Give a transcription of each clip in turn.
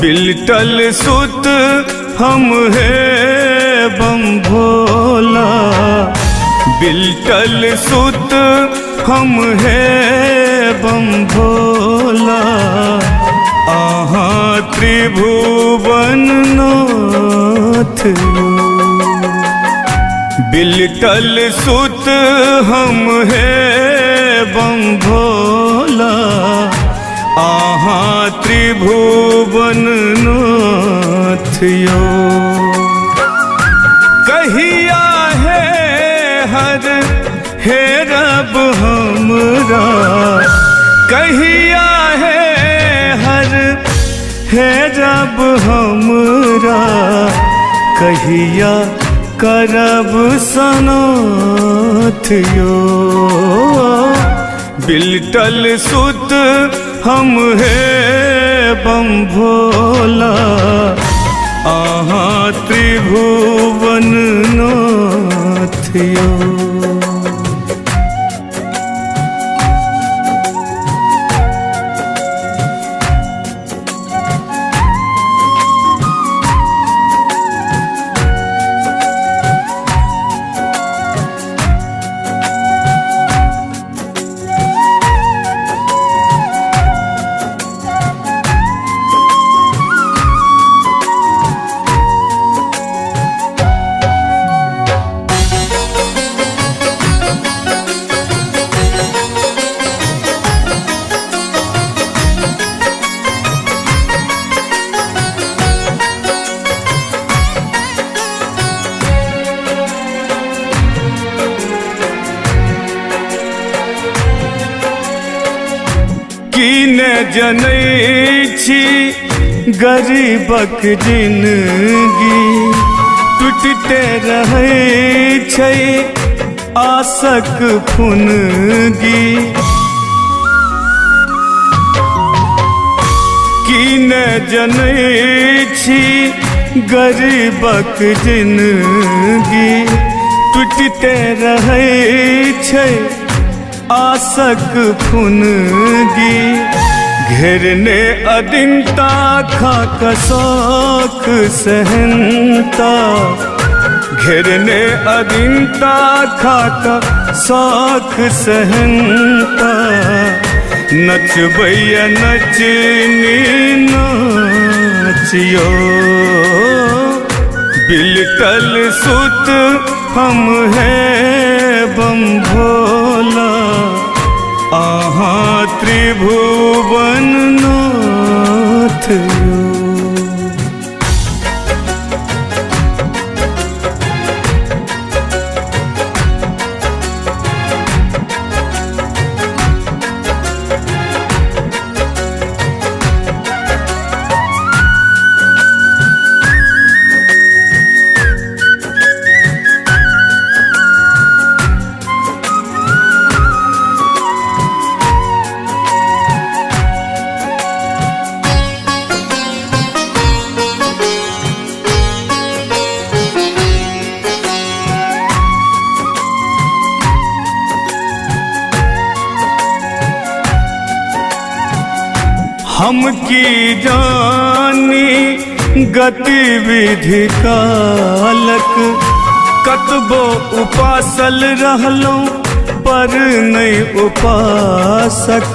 बिलटल सुत हम है बम भोला, बिलटल सुत हम है बम भोला। आहा त्रिभुवन नाथ बिलटल सुत हम है बम भोला। आहा त्रिभुवन नाथ यो कहिया है हर हे रब हमरा, कहिया है हर हे रब हमरा। कहिया करब सनाथ यो बिलटल सुत हम है बम भोला। आहा त्रिभुवन नाथ यो कीने जनै छी गरीबक जिंदगी। टूटते रहै छै आशक फुनगी। कीने जनै छी गरीबक जिंदगी। टूटते रहै छै आशक फुनगी। घेरने अदिनता खाक शौक सहनता। घेरने अदिनता खाक शौक सहनता। नचबैया नचनी नाचियो बिलटल सुत हम है बम भोला। आहा त्रिभुवन नाथ यो हम की जानी गतिविधि कालक। कतबो उपासल रहलौं पर नहीं उपासक।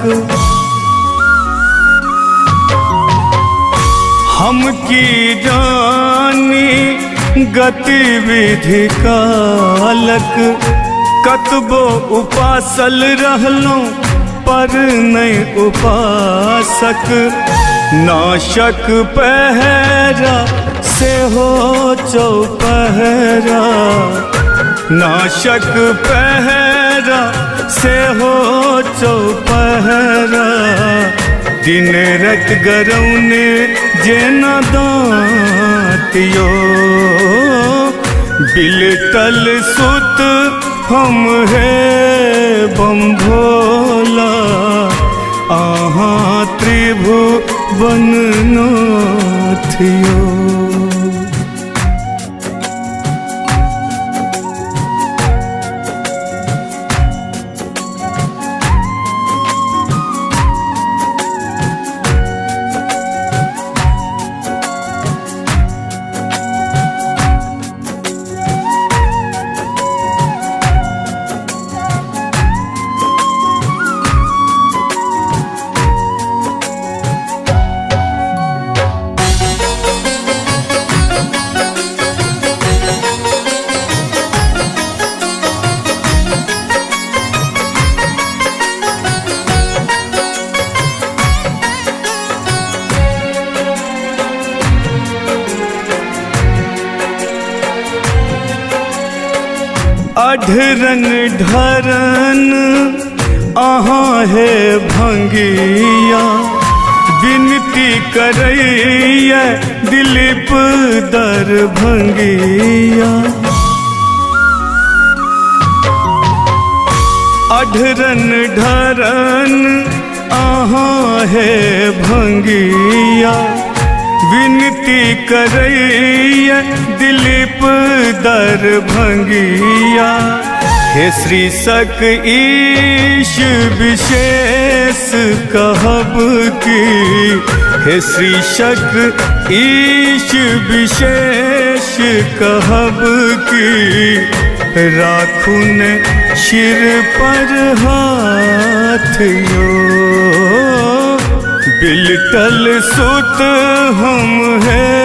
हम की जानी गतिविधि कालक। कतबो उपासल रहलौं पर नहीं उपासक। नाशक पहरा से हो चौपहरा। नाशक पहरा से हो चौपहरा। दिन रात गरौने जेना दाँतियो बिलटल सुत हम है बम भोला। आहा त्रिभुवन नाथ यो अढरन ढरन अहाँ है भंगिया, विनती करैया दिलीप दरभंगिया। अढरन ढरन अहाँ है भंगिया, विनती करैया दिलीप दरभंगिया। हे श्री सक ईश विशेष कहब की, हे श्री शक ईश विशेष कहब की। राखुन शिर पर हाथ यो, बिलटल सुत हम है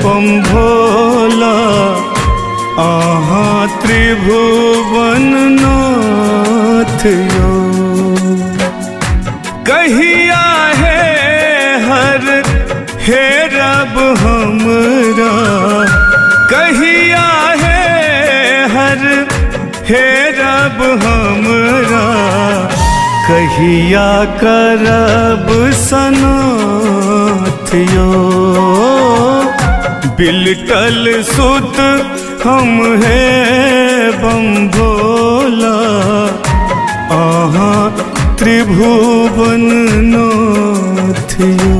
बम भोला। आहाँ त्रिभुवन नाथ यो, कहिया है हर हे रब हमरा, कहिया है हर हे रब हमरा। कहिया करब सनाथ यो, बिलटल सुत हम है बम भोला। आहाँ त्रिभुवन नाथ यो।